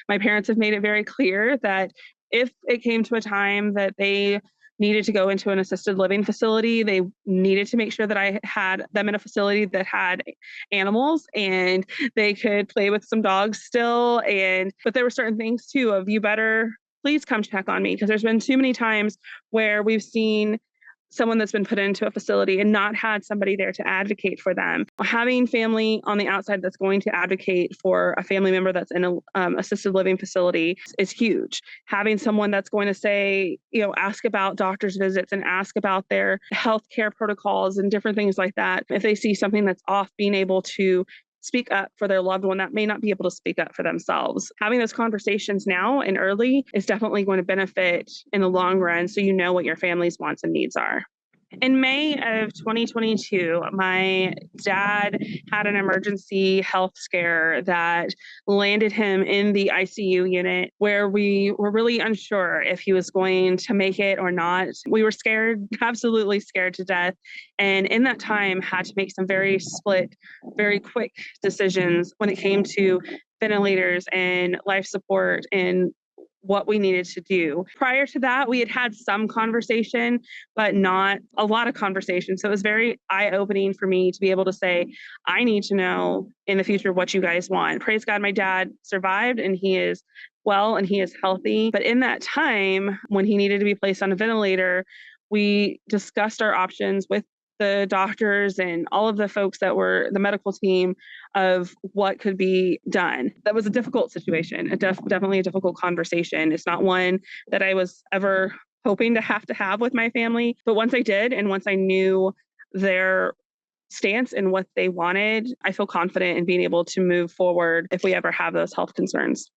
My parents have made it very clear that if it came to a time that they needed to go into an assisted living facility, they needed to make sure that I had them in a facility that had animals and they could play with some dogs still. But there were certain things too of, you better please come check on me, because there's been too many times where we've seen someone that's been put into a facility and not had somebody there to advocate for them. Having family on the outside that's going to advocate for a family member that's in a assisted living facility is huge. Having someone that's going to say, ask about doctor's visits and ask about their healthcare protocols and different things like that. If they see something that's off, being able to speak up for their loved one that may not be able to speak up for themselves. Having those conversations now and early is definitely going to benefit in the long run, so you know what your family's wants and needs are. In May of 2022, my dad had an emergency health scare that landed him in the ICU unit, where we were really unsure if he was going to make it or not. We were scared, absolutely scared to death. And in that time, had to make some very quick decisions when it came to ventilators and life support and what we needed to do. Prior to that, we had had some conversation, but not a lot of conversation. So it was very eye-opening for me to be able to say, I need to know in the future what you guys want. Praise God, my dad survived and he is well and he is healthy. But in that time, when he needed to be placed on a ventilator, we discussed our options with the doctors and all of the folks that were the medical team of what could be done. That was a difficult situation, definitely a difficult conversation. It's not one that I was ever hoping to have with my family. But once I did, and once I knew their stance and what they wanted, I feel confident in being able to move forward if we ever have those health concerns.